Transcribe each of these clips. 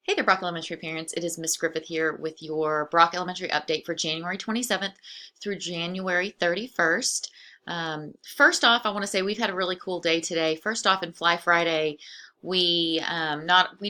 Hey there, Brock Elementary parents. It is Miss Griffith here with your Brock Elementary update for January 27th through January 31st. First off, I want to say we've had a really cool day today. First off, in Fly Friday, we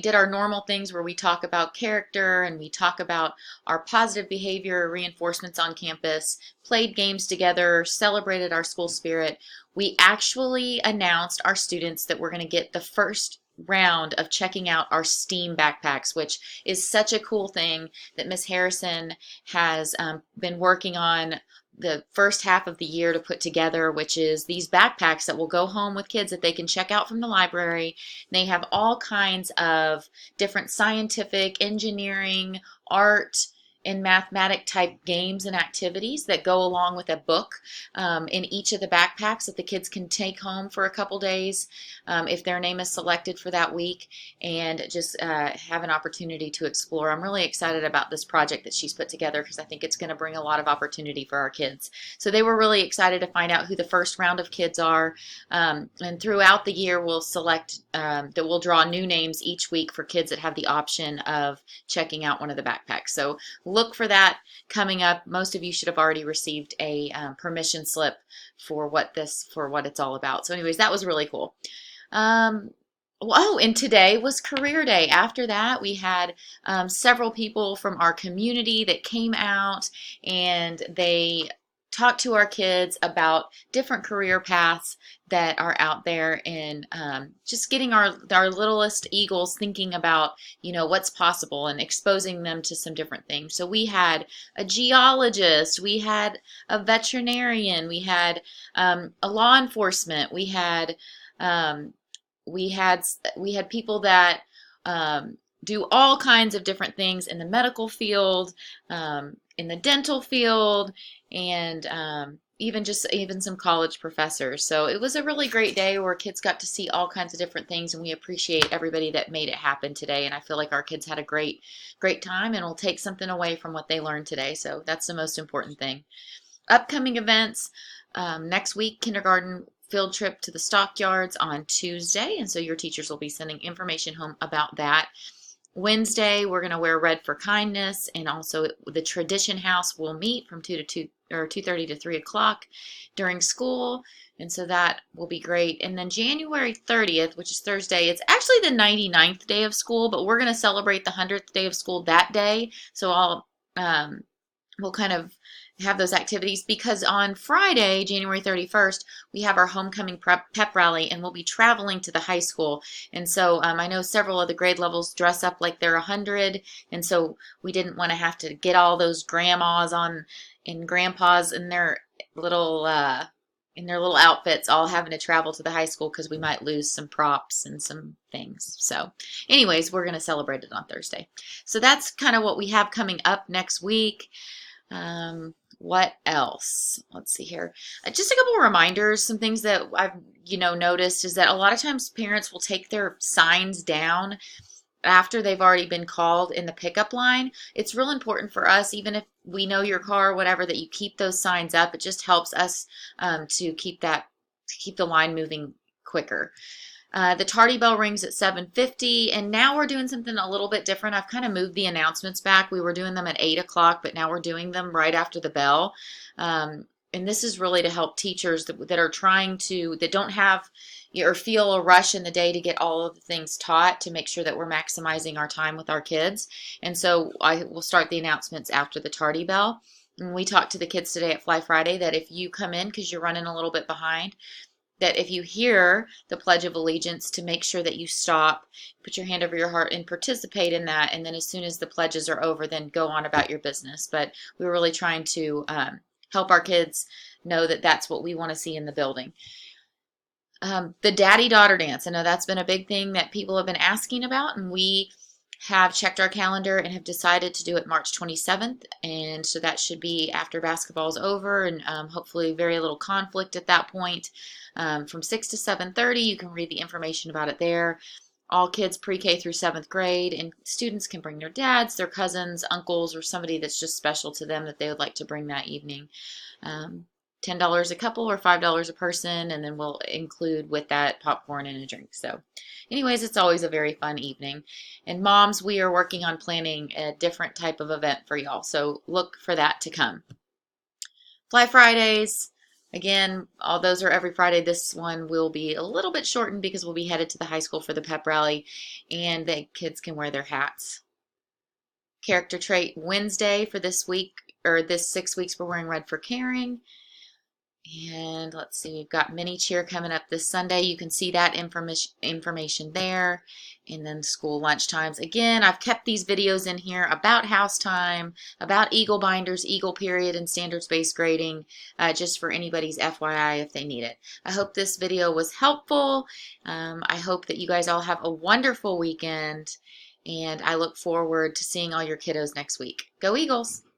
did our normal things where we talk about character and we talk about our positive behavior reinforcements on campus, played games together, celebrated our school spirit. We actually announced our students that we're going to get the first round of checking out our STEAM backpacks, which is such a cool thing that Miss Harrison has been working on the first half of the year to put together, which is these backpacks that will go home with kids that they can check out from the library. They have all kinds of different scientific, engineering, art, and mathematic type games and activities that go along with a book in each of the backpacks that the kids can take home for a couple days if their name is selected for that week, and just have an opportunity to explore. I'm really excited about this project that she's put together because I think it's going to bring a lot of opportunity for our kids. So they were really excited to find out who the first round of kids are, and throughout the year we'll select that we'll draw new names each week for kids that have the option of checking out one of the backpacks. So look for that coming up. Most of you should have already received a permission slip for what it's all about. So anyways, that was really cool. Oh, and today was career day. After that, we had several people from our community that came out and they talked to our kids about different career paths that are out there, and just getting our littlest eagles thinking about, what's possible and exposing them to some different things. So we had a geologist, we had a veterinarian, we had a law enforcement, um, we had we had people that do all kinds of different things in the medical field, in the dental field, and even some college professors. So it was a really great day where kids got to see all kinds of different things, and we appreciate everybody that made it happen today. And I feel like our kids had a great time, and will take something away from what they learned today. So that's the most important thing. Upcoming events, next week, kindergarten field trip to the stockyards on Tuesday, and so your teachers will be sending information home about that. Wednesday, we're going to wear red for kindness, and also the Tradition House will meet from 2 to 2 or 2:30 to 3 o'clock during school, and so that will be great. And then January 30th, which is Thursday, it's actually the 99th day of school, but we're going to celebrate the 100th day of school that day. So we'll kind of have those activities because on Friday, January 31st, we have our homecoming pep rally, and we'll be traveling to the high school. And so I know several of the grade levels dress up like they're 100, and so we didn't want to have to get all those grandmas and grandpas little in their little outfits all having to travel to the high school because we might lose some props and some things. So anyways, we're going to celebrate it on Thursday. So that's kind of what we have coming up next week. What else? Let's see here. Just a couple of reminders. Some things that I've, noticed is that a lot of times parents will take their signs down after they've already been called in the pickup line. It's real important for us, even if we know your car or whatever, that you keep those signs up. It just helps us to keep the line moving quicker. The tardy bell rings at 7:50, and now we're doing something a little bit different. I've kind of moved the announcements back. We were doing them at 8 o'clock, but now we're doing them right after the bell. And this is really to help teachers that are that don't have or feel a rush in the day to get all of the things taught, to make sure that we're maximizing our time with our kids. And so I will start the announcements after the tardy bell. And we talked to the kids today at Fly Friday that if you come in because you're running a little bit behind, that if you hear the Pledge of Allegiance, to make sure that you stop, put your hand over your heart, and participate in that. And then as soon as the pledges are over, then go on about your business. But we're really trying to help our kids know that that's what we want to see in the building. The daddy-daughter dance. I know that's been a big thing that people have been asking about, and we have checked our calendar and have decided to do it March 27th, and so that should be after basketball is over, and hopefully very little conflict at that point. From 6 to 7:30, you can read the information about it there. All kids pre-K through 7th grade, and students can bring their dads, their cousins, uncles, or somebody that's just special to them that they would like to bring that evening. $10 a couple or $5 a person, and then we'll include with that popcorn and a drink. So anyways, it's always a very fun evening. And moms, we are working on planning a different type of event for y'all, so look for that to come. Fly Fridays, again, all those are every Friday. This one will be a little bit shortened because we'll be headed to the high school for the pep rally, and the kids can wear their hats. Character trait Wednesday for this week, or this 6 weeks, we're wearing red for caring. And let's see, we've got mini cheer coming up this Sunday. You can see that information there. And then school lunch times. Again, I've kept these videos in here about house time, about Eagle binders, Eagle period, and standards-based grading, just for anybody's FYI if they need it. I hope this video was helpful. I hope that you guys all have a wonderful weekend. And I look forward to seeing all your kiddos next week. Go Eagles!